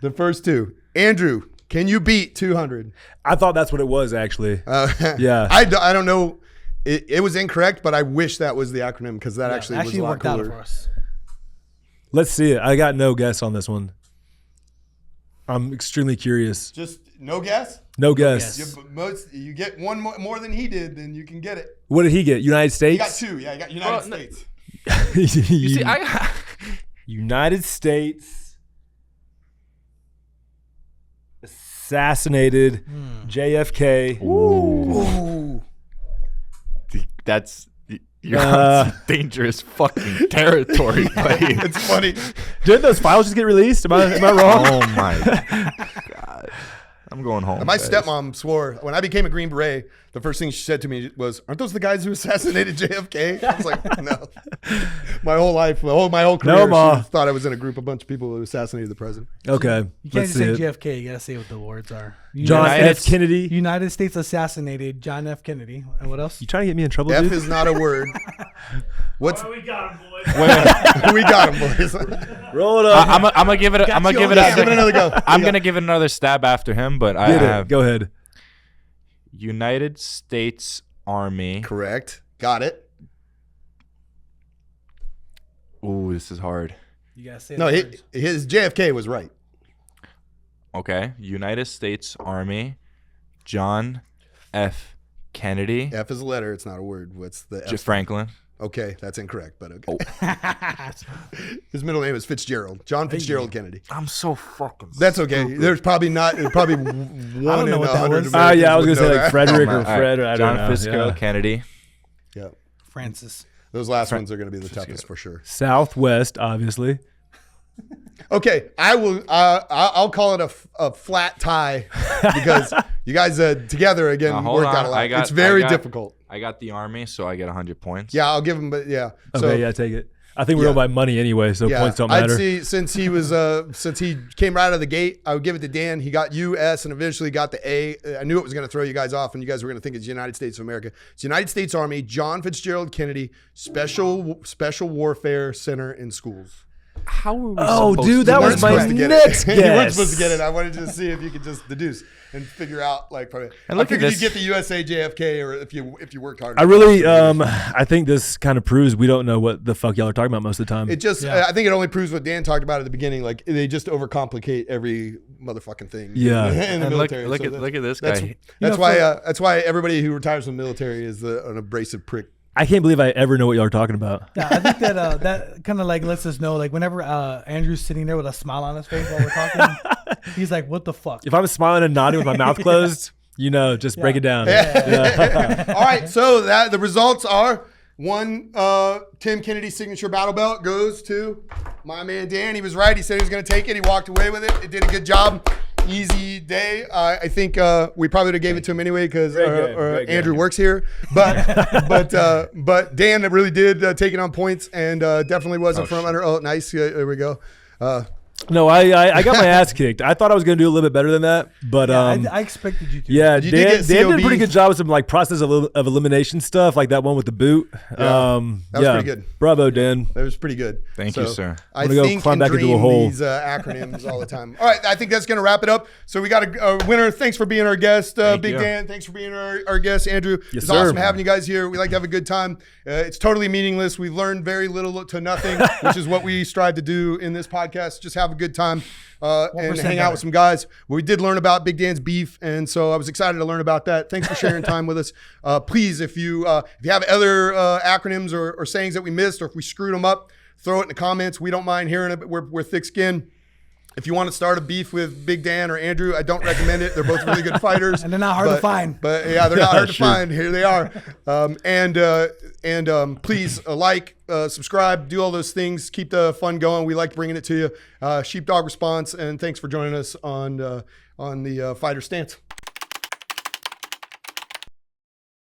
The first two. Andrew, can you beat 200? I thought that's what it was, actually. Yeah. I don't know. It was incorrect, but I wish that was the acronym because that actually was a lot worked out cooler. for us. Let's see it. I got no guess on this one. I'm extremely curious. Just no guess? No guess. You get one more than he did, then you can get it. What did he get? United You got States? two. Yeah, you got United States. You see, United States assassinated JFK. Ooh. you're on some dangerous fucking territory, buddy. It's funny. Didn't those files just get released? Am I wrong? Oh my god. I'm going home. My guys. stepmom swore when I became a Green Beret, the first thing she said to me was, "Aren't those the guys who assassinated JFK?" I was like, "No." My whole life, my whole career, Ma. she thought I was in a group of bunch of people who assassinated the president. Okay. You can't Let's just say see it. JFK. You got to say what the words are. John United F. Kennedy. United States assassinated John F. Kennedy. And what else? You trying to get me in trouble, F dude? is not a word. What's We got him, boys. we got him, boys. Roll it up. I'm gonna give it. I'm gonna give it Yeah, give it another go. I'm gonna give it another stab after him, but I Get it. have Go ahead. United States Army. Correct. Got it. Ooh, this is hard. You got to say No, the words. his JFK was right. Okay, United States Army, John F. Kennedy, F is a letter. It's not a word. What's the F? Franklin. Okay, that's incorrect, but okay. His middle name is Fitzgerald. John Fitzgerald Kennedy. I'm so fucking. That's okay. There's probably not. Probably one in know what that 100 was. Americans Yeah, I was would gonna say know like that. Frederick or All right, Fred. Or I don't John know. Fitzgerald Yeah. Kennedy. Yeah, Francis. those last ones are going to be the toughest for sure. Southwest, obviously. Okay, I will. I'll call it a flat tie because you guys together again Now, hold worked on. out a lot. I got- It's very I got- difficult. I got the Army, so I get 100 points. Yeah, I'll give him. But yeah. Okay, So, yeah, take it. I think we're Yeah. going by money anyway, so points don't matter. I'd see since he was since he came right out of the gate, I would give it to Dan. He got U.S. and eventually got the A. I knew it was going to throw you guys off, and you guys were going to think it's United States of America. It's United States Army, John Fitzgerald Kennedy, Special Warfare Center in Schools. How were we Oh, supposed dude, to that learn was my that? next You weren't guess. supposed to get it. I wanted to see if you could just deduce and figure out like. Probably, And look I at figured this. you'd get the USA JFK, or if you worked hard. I really, I think this kind of proves we don't know what the fuck y'all are talking about most of the time. It just, Yeah. I think it only proves what Dan talked about at the beginning. Like they just overcomplicate every motherfucking thing. Yeah. in the And look military. at So look at this that's, guy. That's know, why. That's why everybody who retires from the military is an abrasive prick. I can't believe I ever know what y'all are talking about. Yeah, I think that that kind of like lets us know, like whenever Andrew's sitting there with a smile on his face while we're talking, he's like, "What the fuck?" If I'm smiling and nodding with my mouth closed, just break it down. All right, so the results are one. Tim Kennedy's signature battle belt goes to my man Dan. He was right. He said he was going to take it. He walked away with it. It did a good job. Easy day. I think we probably would have gave it to him anyway because Great game. Andrew works here. But Dan really did take it on points and definitely wasn't from under. Oh, nice. Yeah, there we go. No, I got my ass kicked. I thought I was going to do a little bit better than that, but I expected you to. yeah, You did Dan get did a COB. pretty good job with some like process of elimination stuff, like that one with the boot. That was pretty good. Bravo, Dan. That was pretty good. Thank you, sir. I I'm gonna go think climb and back into a dream hole. these acronyms all the time. All right, I think that's going to wrap it up. So we got a winner. Thanks for being our guest, Big you. Dan. Thanks for being our guest, Andrew. Yes, it's sir. awesome having you guys here. We like to have a good time. It's totally meaningless. We've learned very little to nothing, which is what we strive to do in this podcast. Just have a good time. And hang out with some guys. We did learn about Big Dan's beef, and so I was excited to learn about that. Thanks for sharing time with us. Please, if you have other acronyms or sayings that we missed, or if we screwed them up, throw it in the comments. We don't mind hearing it. But we're thick-skinned. If you want to start a beef with Big Dan or Andrew, I don't recommend it. They're both really good fighters. And they're not hard to find. But yeah, they're not hard to Sure. find. Here they are. Please subscribe, do all those things. Keep the fun going. We like bringing it to you. Sheepdog Response, and thanks for joining us on the Fighter Stance.